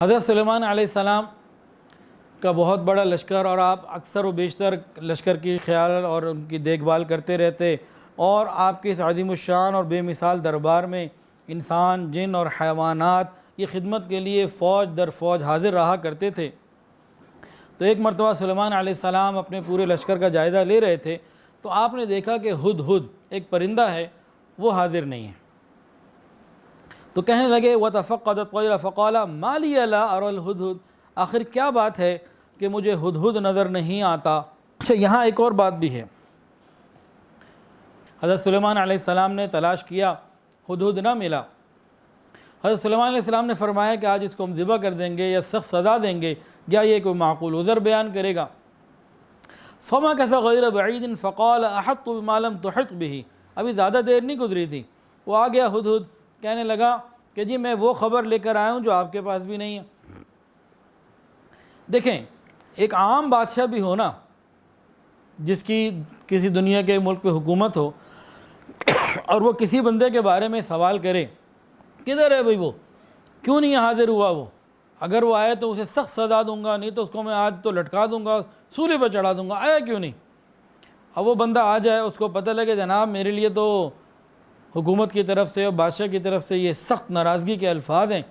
حضرت سلیمان علیہ السلام کا بہت بڑا لشکر، اور آپ اکثر و بیشتر لشکر کی خیال اور ان کی دیکھ بھال کرتے رہتے، اور آپ کے اس عظیم الشان اور بے مثال دربار میں انسان، جن اور حیوانات یہ خدمت کے لیے فوج در فوج حاضر رہا کرتے تھے۔ تو ایک مرتبہ سلیمان علیہ السلام اپنے پورے لشکر کا جائزہ لے رہے تھے، تو آپ نے دیکھا کہ ہدہد ایک پرندہ ہے، وہ حاضر نہیں ہے۔ تو کہنے لگے وَتَفَقَّدَ الطَّيْرَ فَقَالَ مَا لِيَ لَا أَرَى الْهُدْهُدْ، آخر کیا بات ہے کہ مجھے ہدہد نظر نہیں آتا۔ اچھا، یہاں ایک اور بات بھی ہے۔ حضرت سلیمان علیہ السلام نے تلاش کیا، ہدہد نہ ملا۔ حضرت سلیمان علیہ السلام نے فرمایا کہ آج اس کو ہم ذبح کر دیں گے یا سخت سزا دیں گے، یا یہ کوئی معقول عذر بیان کرے گا۔ فَمَكَثَ غَيْرَ بَعِيدٍ فَقَالَ أَحَطْتُ بِمَا لَمْ تُحِطْ بِهِ، ابھی زیادہ دیر نہیں گزری تھی، وہ آ گیا ہدہد، کہنے لگا کہ جی میں وہ خبر لے کر آیا ہوں جو آپ کے پاس بھی نہیں ہے۔ دیکھیں، ایک عام بادشاہ بھی ہو نا، جس کی کسی دنیا کے ملک پہ حکومت ہو، اور وہ کسی بندے کے بارے میں سوال کرے کدھر ہے بھئی وہ، کیوں نہیں حاضر ہوا وہ، اگر وہ آئے تو اسے سخت سزا دوں گا، نہیں تو اس کو میں آج تو لٹکا دوں گا، سولی پہ چڑھا دوں گا، آیا کیوں نہیں۔ اب وہ بندہ آ جائے، اس کو پتہ لگے جناب میرے لیے تو حکومت کی طرف سے اور بادشاہ کی طرف سے یہ سخت ناراضگی کے الفاظ ہیں،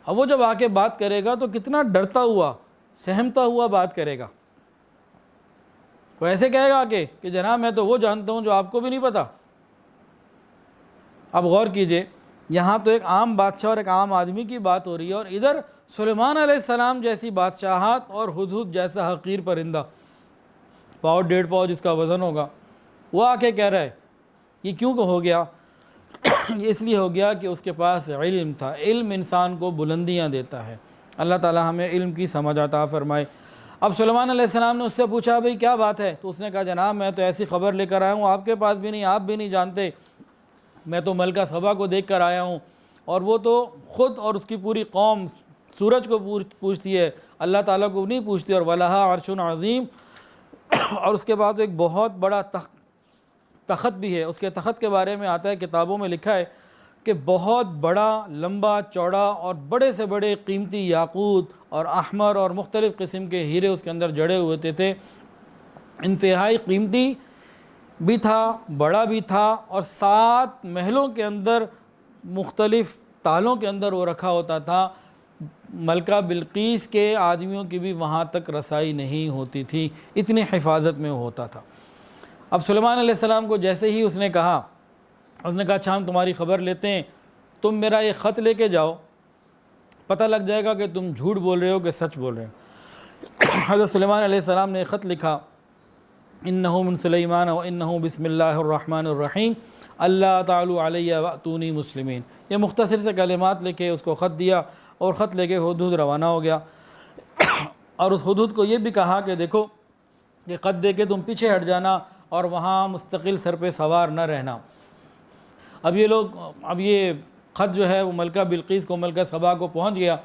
اب وہ جب آ کے بات کرے گا تو کتنا ڈرتا ہوا، سہمتا ہوا بات کرے گا۔ وہ ایسے کہے گا کہ جناب میں تو وہ جانتا ہوں جو آپ کو بھی نہیں پتا۔ اب غور کیجئے، یہاں تو ایک عام بادشاہ اور ایک عام آدمی کی بات ہو رہی ہے، اور ادھر سلیمان علیہ السلام جیسی بادشاہت اور ہدہد جیسا حقیر پرندہ، پاؤ 1.5 پاؤ جس کا وزن ہوگا، وہ آ کے کہہ رہا ہے۔ یہ کیوں ہو گیا؟ یہ اس لیے ہو گیا کہ اس کے پاس علم تھا۔ علم انسان کو بلندیاں دیتا ہے۔ اللہ تعالی ہمیں علم کی سمجھ عطا فرمائے۔ اب سلیمان علیہ السلام نے اس سے پوچھا بھئی کیا بات ہے؟ تو اس نے کہا جناب میں تو ایسی خبر لے کر آیا ہوں، آپ کے پاس بھی نہیں، آپ بھی نہیں جانتے، میں تو ملکہ سبا کو دیکھ کر آیا ہوں، اور وہ تو خود اور اس کی پوری قوم سورج کو پوچھتی ہے، اللہ تعالیٰ کو نہیں پوچھتی، اور وَلَهَا عَرْشٌ عَظِيمٌ، اور اس کے بعد ایک بہت بڑا تخت بھی ہے۔ اس کے تخت کے بارے میں آتا ہے، کتابوں میں لکھا ہے کہ بہت بڑا، لمبا چوڑا اور بڑے سے بڑے قیمتی یاقوت اور احمر اور مختلف قسم کے ہیرے اس کے اندر جڑے ہوئے تھے، انتہائی قیمتی بھی تھا، بڑا بھی تھا، اور 7 محلوں کے اندر مختلف تالوں کے اندر وہ رکھا ہوتا تھا۔ ملکہ بلقیس کے آدمیوں کی بھی وہاں تک رسائی نہیں ہوتی تھی، اتنی حفاظت میں ہوتا تھا۔ اب سلیمان علیہ السلام کو جیسے ہی اس نے کہا اچھا ہم تمہاری خبر لیتے ہیں، تم میرا یہ خط لے کے جاؤ، پتہ لگ جائے گا کہ تم جھوٹ بول رہے ہو کہ سچ بول رہے ہو۔ حضرت سلیمان علیہ السلام نے خط لکھا، انہ من سلیمان و انہ بسم اللہ الرحمن الرحیم اللہ تعالیٰ علیہ واتونی مسلمین، یہ مختصر سے کلمات لکھے، اس کو خط دیا، اور خط لے کے ہدہد روانہ ہو گیا۔ اور اس ہدہد کو یہ بھی کہا کہ دیکھو یہ خط دے کے تم پیچھے ہٹ جانا، اور وہاں مستقل سر پہ سوار نہ رہنا۔ اب یہ خط جو ہے وہ ملکہ بلقیس کو، ملکہ سبا کو پہنچ گیا۔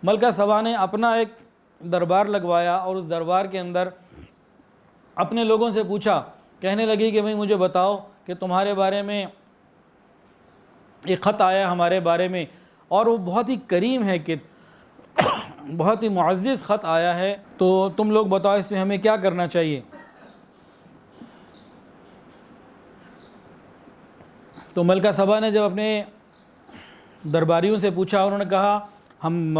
ملکہ سبا نے اپنا ایک دربار لگوایا، اور اس دربار کے اندر اپنے لوگوں سے پوچھا، کہنے لگی کہ بھئی مجھے بتاؤ کہ تمہارے بارے میں ایک خط آیا ہمارے بارے میں، اور وہ بہت ہی کریم ہے، کہ بہت ہی معزز خط آیا ہے، تو تم لوگ بتاؤ اس میں ہمیں کیا کرنا چاہیے۔ تو ملکہ سبا نے جب اپنے درباریوں سے پوچھا، انہوں نے کہا ہم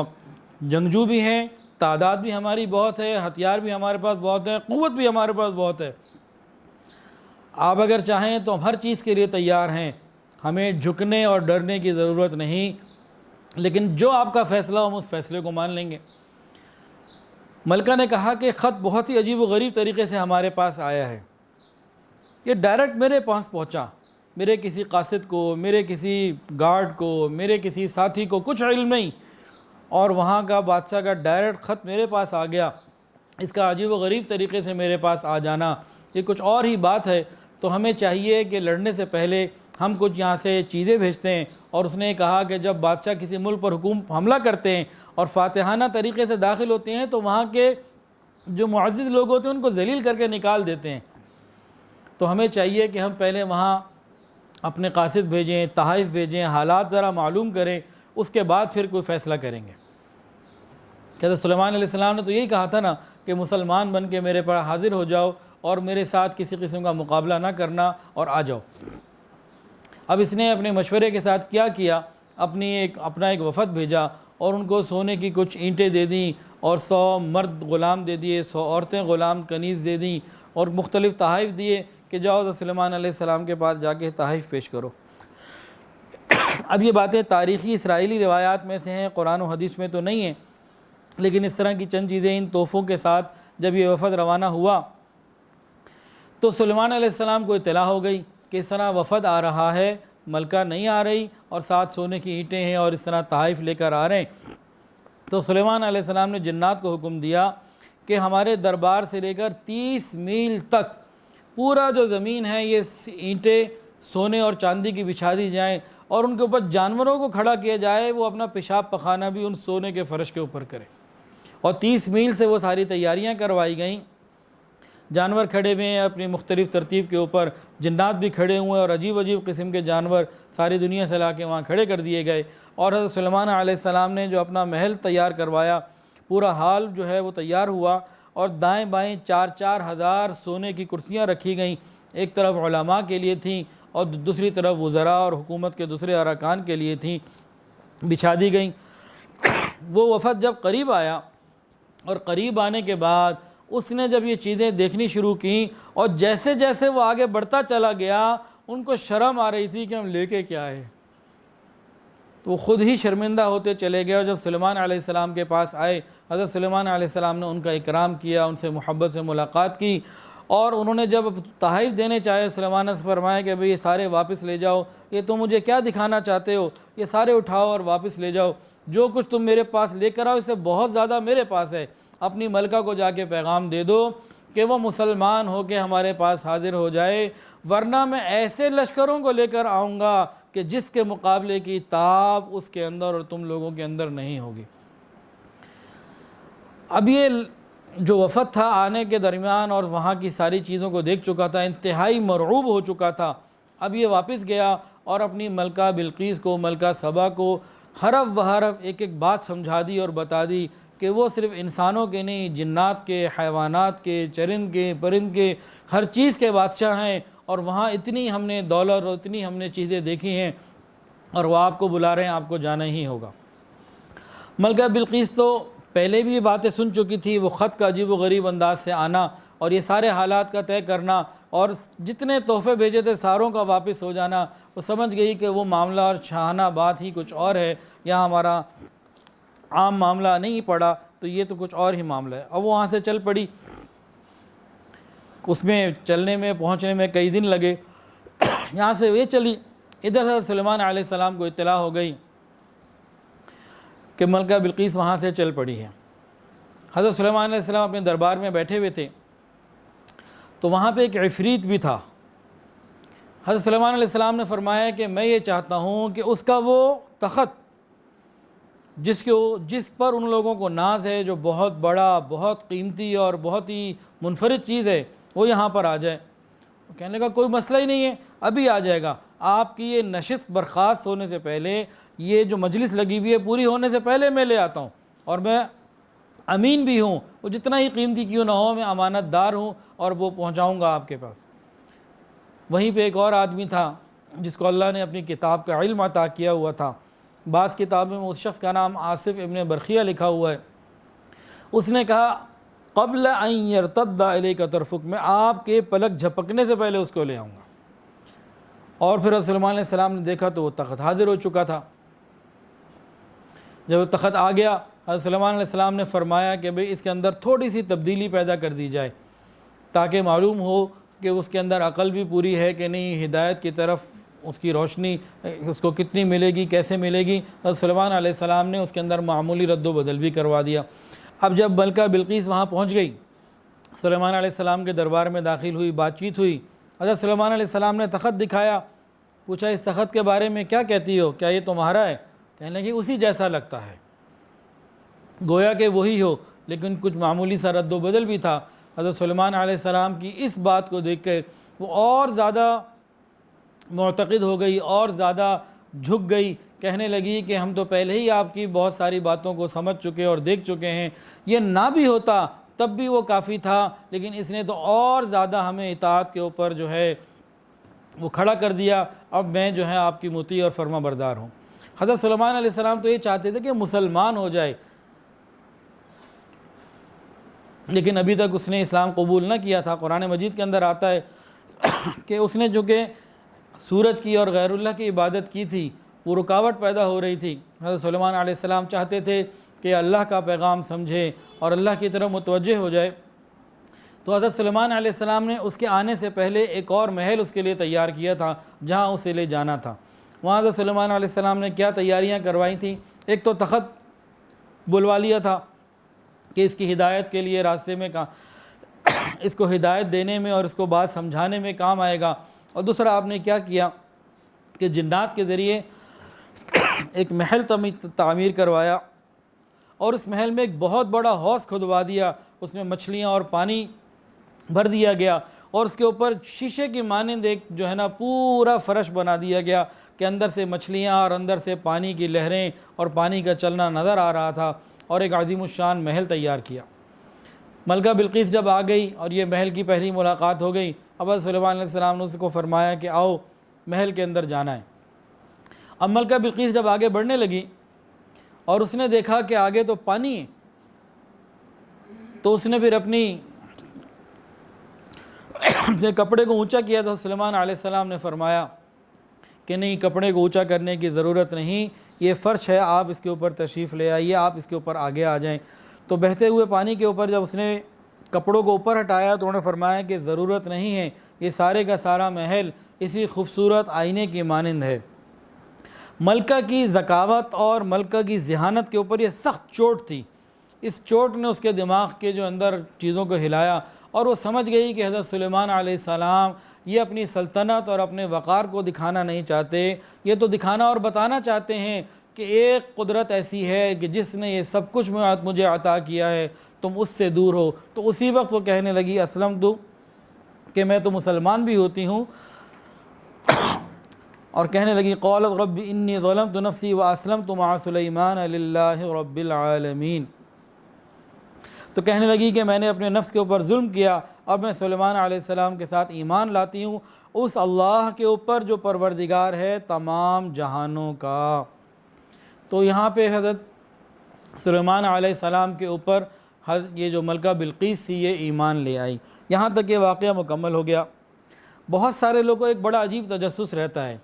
جنگجو بھی ہیں، تعداد بھی ہماری بہت ہے، ہتھیار بھی ہمارے پاس بہت ہے، قوت بھی ہمارے پاس بہت ہے، آپ اگر چاہیں تو ہم ہر چیز کے لیے تیار ہیں، ہمیں جھکنے اور ڈرنے کی ضرورت نہیں، لیکن جو آپ کا فیصلہ ہم اس فیصلے کو مان لیں گے۔ ملکہ نے کہا کہ خط بہت ہی عجیب و غریب طریقے سے ہمارے پاس آیا ہے، یہ ڈائریکٹ میرے پاس پہنچا، میرے کسی قاصد کو، میرے کسی گارڈ کو، میرے کسی ساتھی کو کچھ علم نہیں، اور وہاں کا بادشاہ کا ڈائریکٹ خط میرے پاس آ گیا، اس کا عجیب و غریب طریقے سے میرے پاس آ جانا یہ کچھ اور ہی بات ہے۔ تو ہمیں چاہیے کہ لڑنے سے پہلے ہم کچھ یہاں سے چیزیں بھیجتے ہیں۔ اور اس نے کہا کہ جب بادشاہ کسی ملک پر حملہ کرتے ہیں اور فاتحانہ طریقے سے داخل ہوتے ہیں تو وہاں کے جو معزز لوگ ہوتے ہیں ان کو ذلیل کر کے نکال دیتے ہیں، تو ہمیں چاہیے کہ ہم پہلے وہاں اپنے قاصد بھیجیں، تحائف بھیجیں، حالات ذرا معلوم کریں، اس کے بعد پھر کوئی فیصلہ کریں گے۔ کہ حضرت سلیمان علیہ السلام نے تو یہی کہا تھا نا کہ مسلمان بن کے میرے پر حاضر ہو جاؤ اور میرے ساتھ کسی قسم کا مقابلہ نہ کرنا اور آ جاؤ۔ اب اس نے اپنے مشورے کے ساتھ کیا کیا، اپنا ایک وفد بھیجا اور ان کو سونے کی کچھ اینٹیں دے دیں اور 100 مرد غلام دے دیے، 100 عورتیں غلام کنیز دے دیں اور مختلف تحائف دیے کہ جاؤ حضرت سلیمان علیہ السلام کے پاس جا کے تحائف پیش کرو۔ اب یہ باتیں تاریخی اسرائیلی روایات میں سے ہیں، قرآن و حدیث میں تو نہیں ہیں، لیکن اس طرح کی چند چیزیں ان تحفوں کے ساتھ جب یہ وفد روانہ ہوا تو سلیمان علیہ السلام کو اطلاع ہو گئی کہ اس طرح وفد آ رہا ہے، ملکہ نہیں آ رہی اور ساتھ سونے کی اینٹیں ہیں اور اس طرح تحائف لے کر آ رہے ہیں۔ تو سلیمان علیہ السلام نے جنات کو حکم دیا کہ ہمارے دربار سے لے کر 30 میل تک پورا جو زمین ہے یہ اینٹیں سونے اور چاندی کی بچھا دی جائیں اور ان کے اوپر جانوروں کو کھڑا کیا جائے، وہ اپنا پیشاب پخانہ بھی ان سونے کے فرش کے اوپر کرے۔ اور 30 میل سے وہ ساری تیاریاں کروائی گئیں، جانور کھڑے ہوئے ہیں اپنی مختلف ترتیب کے اوپر، جنات بھی کھڑے ہوئے اور عجیب عجیب قسم کے جانور ساری دنیا سے لا کے وہاں کھڑے کر دیے گئے۔ اور حضرت سلیمان علیہ السلام نے جو اپنا محل تیار کروایا، پورا حال جو ہے وہ تیار ہوا اور دائیں بائیں 4 ہزار سونے کی کرسیاں رکھی گئیں، ایک طرف علماء کے لیے تھیں اور دوسری طرف وزراء اور حکومت کے دوسرے ارکان کے لیے تھیں، بچھا دی گئیں۔ وہ وفد جب قریب آیا اور قریب آنے کے بعد اس نے جب یہ چیزیں دیکھنی شروع کیں اور جیسے جیسے وہ آگے بڑھتا چلا گیا ان کو شرم آ رہی تھی کہ ہم لے کے کیا آئے، تو وہ خود ہی شرمندہ ہوتے چلے گئے۔ اور جب سلیمان علیہ السلام کے پاس آئے، حضرت سلیمان علیہ السلام نے ان کا اکرام کیا، ان سے محبت سے ملاقات کی اور انہوں نے جب تحائف دینے چاہے سلیمان نے فرمایا کہ بھئی یہ سارے واپس لے جاؤ، یہ تم مجھے کیا دکھانا چاہتے ہو، یہ سارے اٹھاؤ اور واپس لے جاؤ، جو کچھ تم میرے پاس لے کر آؤ اس سے بہت زیادہ میرے پاس ہے، اپنی ملکہ کو جا کے پیغام دے دو کہ وہ مسلمان ہو کے ہمارے پاس حاضر ہو جائے، ورنہ میں ایسے لشکروں کو لے کر آؤں گا کہ جس کے مقابلے کی تاب اس کے اندر اور تم لوگوں کے اندر نہیں ہوگی۔ اب یہ جو وفد تھا آنے کے درمیان اور وہاں کی ساری چیزوں کو دیکھ چکا تھا، انتہائی مرعوب ہو چکا تھا۔ اب یہ واپس گیا اور اپنی ملکہ بلقیس کو، ملکہ سبا کو حرف بحرف ایک ایک بات سمجھا دی اور بتا دی کہ وہ صرف انسانوں کے نہیں، جنات کے، حیوانات کے، چرند کے، پرند کے، ہر چیز کے بادشاہ ہیں اور وہاں اتنی ہم نے دولت اور اتنی ہم نے چیزیں دیکھی ہیں اور وہ آپ کو بلا رہے ہیں، آپ کو جانا ہی ہوگا۔ ملکہ بلقیس تو پہلے بھی یہ باتیں سن چکی تھی، وہ خط کا عجیب و غریب انداز سے آنا اور یہ سارے حالات کا طے کرنا اور جتنے تحفے بھیجے تھے ساروں کا واپس ہو جانا، وہ سمجھ گئی کہ وہ معاملہ اور شاہانہ بات ہی کچھ اور ہے، یہاں ہمارا عام معاملہ نہیں پڑا، تو یہ تو کچھ اور ہی معاملہ ہے۔ اب وہ وہاں سے چل پڑی، اس میں چلنے میں پہنچنے میں کئی دن لگے، یہاں سے یہ چلی، ادھر حضرت سلیمان علیہ السلام کو اطلاع ہو گئی کہ ملکہ بلقیس وہاں سے چل پڑی ہے۔ حضرت سلیمان علیہ السلام اپنے دربار میں بیٹھے ہوئے تھے تو وہاں پہ ایک عفریت بھی تھا۔ حضرت سلیمان علیہ السلام نے فرمایا کہ میں یہ چاہتا ہوں کہ اس کا وہ تخت جس پر ان لوگوں کو ناز ہے، جو بہت بڑا، بہت قیمتی اور بہت ہی منفرد چیز ہے، وہ یہاں پر آ جائے۔ کہنے کا کوئی مسئلہ ہی نہیں ہے، ابھی آ جائے گا، آپ کی یہ نشست برخاست ہونے سے پہلے، یہ جو مجلس لگی ہوئی ہے پوری ہونے سے پہلے میں لے آتا ہوں، اور میں امین بھی ہوں، وہ جتنا ہی قیمتی کیوں نہ ہو، میں امانت دار ہوں اور وہ پہنچاؤں گا آپ کے پاس۔ وہیں پہ ایک اور آدمی تھا جس کو اللہ نے اپنی کتاب کا علم عطا کیا ہوا تھا، بعض کتابوں میں اس شخص کا نام آصف ابن برخیہ لکھا ہوا ہے۔ اس نے کہا قبل ان یرتد الیک طرفک، میں آپ کے پلک جھپکنے سے پہلے اس کو لے آؤں گا۔ اور پھر حضرت سلیمان علیہ السلام نے دیکھا تو وہ تخت حاضر ہو چکا تھا۔ جب وہ تخت آ گیا، حضرت سلیمان علیہ السلام نے فرمایا کہ بھئی اس کے اندر تھوڑی سی تبدیلی پیدا کر دی جائے تاکہ معلوم ہو کہ اس کے اندر عقل بھی پوری ہے کہ نہیں، ہدایت کی طرف اس کی روشنی اس کو کتنی ملے گی، کیسے ملے گی۔ حضرت سلیمان علیہ السلام نے اس کے اندر معمولی رد و بدل بھی کروا دیا۔ اب جب ملکہ بلقیس وہاں پہنچ گئی، سلیمان علیہ السلام کے دربار میں داخل ہوئی، بات چیت ہوئی، حضرت سلیمان علیہ السلام نے تخت دکھایا، پوچھا اس تخت کے بارے میں کیا کہتی ہو، کیا یہ تمہارا ہے؟ کہنے لگی اسی جیسا لگتا ہے، گویا کہ وہی ہو، لیکن کچھ معمولی سا رد و بدل بھی تھا۔ حضرت سلیمان علیہ السلام کی اس بات کو دیکھ کے وہ اور زیادہ معتقد ہو گئی اور زیادہ جھک گئی کہنے لگی کہ ہم تو پہلے ہی آپ کی بہت ساری باتوں کو سمجھ چکے اور دیکھ چکے ہیں، یہ نہ بھی ہوتا تب بھی وہ کافی تھا، لیکن اس نے تو اور زیادہ ہمیں اطاعت کے اوپر جو ہے وہ کھڑا کر دیا، اب میں جو ہے آپ کی مطیع اور فرما بردار ہوں۔ حضرت سلیمان علیہ السلام تو یہ چاہتے تھے کہ مسلمان ہو جائے، لیکن ابھی تک اس نے اسلام قبول نہ کیا تھا۔ قرآن مجید کے اندر آتا ہے کہ اس نے جو کہ سورج کی اور غیر اللہ کی عبادت کی تھی، وہ رکاوٹ پیدا ہو رہی تھی۔ حضرت سلیمان علیہ السلام چاہتے تھے کہ اللہ کا پیغام سمجھے اور اللہ کی طرف متوجہ ہو جائے، تو حضرت سلیمان علیہ السلام نے اس کے آنے سے پہلے ایک اور محل اس کے لیے تیار کیا تھا جہاں اسے لے جانا تھا۔ وہاں حضرت سلیمان علیہ السلام نے کیا تیاریاں کروائی تھیں؟ ایک تو تخت بلوا لیا تھا کہ اس کی ہدایت کے لیے راستے میں اس کو ہدایت دینے میں اور اس کو بات سمجھانے میں کام آئے گا، اور دوسرا آپ نے کیا کیا کہ جنات کے ذریعے ایک محل تعمیر کروایا، اور اس محل میں ایک بہت بڑا حوض کھدوا دیا، اس میں مچھلیاں اور پانی بھر دیا گیا، اور اس کے اوپر شیشے کی مانند ایک جو ہے نا پورا فرش بنا دیا گیا کہ اندر سے مچھلیاں اور اندر سے پانی کی لہریں اور پانی کا چلنا نظر آ رہا تھا، اور ایک عظیم الشان محل تیار کیا۔ ملکہ بلقیس جب آ گئی اور یہ محل کی پہلی ملاقات ہو گئی، اب حضرت سلیمان علیہ السلام نے اس کو فرمایا کہ آؤ محل کے اندر جانا ہے۔ اب ملکہ بلقیس جب آگے بڑھنے لگی اور اس نے دیکھا کہ آگے تو پانی ہے، تو اس نے پھر اپنے کپڑے کو اونچا کیا، تو سلیمان علیہ السلام نے فرمایا کہ نہیں، کپڑے کو اونچا کرنے کی ضرورت نہیں، یہ فرش ہے، آپ اس کے اوپر تشریف لے آئیے، آپ اس کے اوپر آگے آ جائیں۔ تو بہتے ہوئے پانی کے اوپر جب اس نے کپڑوں کو اوپر ہٹایا تو انہوں نے فرمایا کہ ضرورت نہیں ہے، یہ سارے کا سارا محل اسی خوبصورت آئینے کی مانند ہے۔ ملکہ کی ذکاوت اور ملکہ کی ذہانت کے اوپر یہ سخت چوٹ تھی، اس چوٹ نے اس کے دماغ کے جو اندر چیزوں کو ہلایا، اور وہ سمجھ گئی کہ حضرت سلیمان علیہ السلام یہ اپنی سلطنت اور اپنے وقار کو دکھانا نہیں چاہتے، یہ تو دکھانا اور بتانا چاہتے ہیں کہ ایک قدرت ایسی ہے کہ جس نے یہ سب کچھ مجھے عطا کیا ہے، تم اس سے دور ہو۔ تو اسی وقت وہ کہنے لگی اسلمت، کہ میں تو مسلمان بھی ہوتی ہوں، اور کہنے لگی قالت رب انی ظلمت نفسی واسلمت مع سلیمان للہ رب العالمین، تو کہنے لگی کہ میں نے اپنے نفس کے اوپر ظلم کیا، اب میں سلیمان علیہ السلام کے ساتھ ایمان لاتی ہوں اس اللہ کے اوپر جو پروردگار ہے تمام جہانوں کا۔ تو یہاں پہ حضرت سلیمان علیہ السلام کے اوپر یہ جو ملکہ بلقیس تھی یہ ایمان لے آئی۔ یہاں تک یہ واقعہ مکمل ہو گیا۔ بہت سارے لوگوں کو ایک بڑا عجیب تجسس رہتا ہے،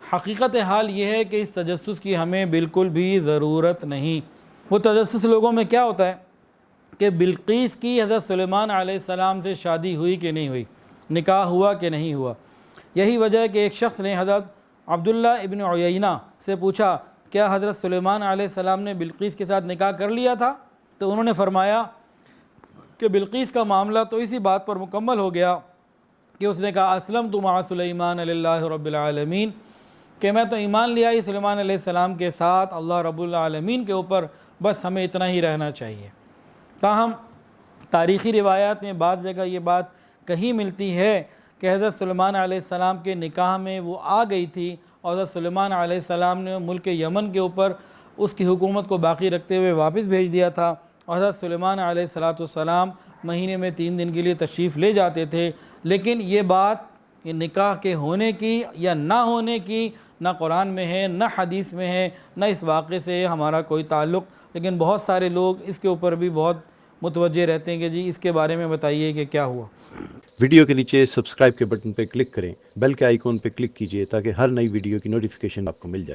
حقیقت حال یہ ہے کہ اس تجسس کی ہمیں بالکل بھی ضرورت نہیں۔ وہ تجسس لوگوں میں کیا ہوتا ہے کہ بلقیس کی حضرت سلیمان علیہ السلام سے شادی ہوئی کہ نہیں ہوئی، نکاح ہوا کہ نہیں ہوا۔ یہی وجہ ہے کہ ایک شخص نے حضرت عبداللہ ابن عیینہ سے پوچھا کیا حضرت سلیمان علیہ السلام نے بلقیس کے ساتھ نکاح کر لیا تھا؟ تو انہوں نے فرمایا کہ بلقیس کا معاملہ تو اسی بات پر مکمل ہو گیا کہ اس نے کہا اسلمت مع سلیمان للہ رب العالمین، کہ میں تو ایمان لے آئی سلیمان علیہ السلام کے ساتھ اللہ رب العالمین کے اوپر، بس ہمیں اتنا ہی رہنا چاہیے۔ تاہم تاریخی روایات میں بعض جگہ یہ بات کہیں ملتی ہے کہ حضرت سلیمان علیہ السلام کے نکاح میں وہ آ گئی تھی، اور حضرت سلیمان علیہ السلام نے ملک یمن کے اوپر اس کی حکومت کو باقی رکھتے ہوئے واپس بھیج دیا تھا، اور حضرت سلیمان علیہ السلام مہینے میں 3 دن کے لیے تشریف لے جاتے تھے۔ لیکن یہ بات یہ نکاح کے ہونے کی یا نہ ہونے کی نہ قرآن میں ہے نہ حدیث میں ہے، نہ اس واقعے سے ہمارا کوئی تعلق، لیکن بہت سارے لوگ اس کے اوپر بھی بہت متوجہ رہتے ہیں کہ جی اس کے بارے میں بتائیے کہ کیا ہوا۔ ویڈیو کے نیچے سبسکرائب کے بٹن پہ کلک کریں، بیل کے آئیکن پہ کلک کیجئے تاکہ ہر نئی ویڈیو کی نوٹیفیکیشن آپ کو مل جائے۔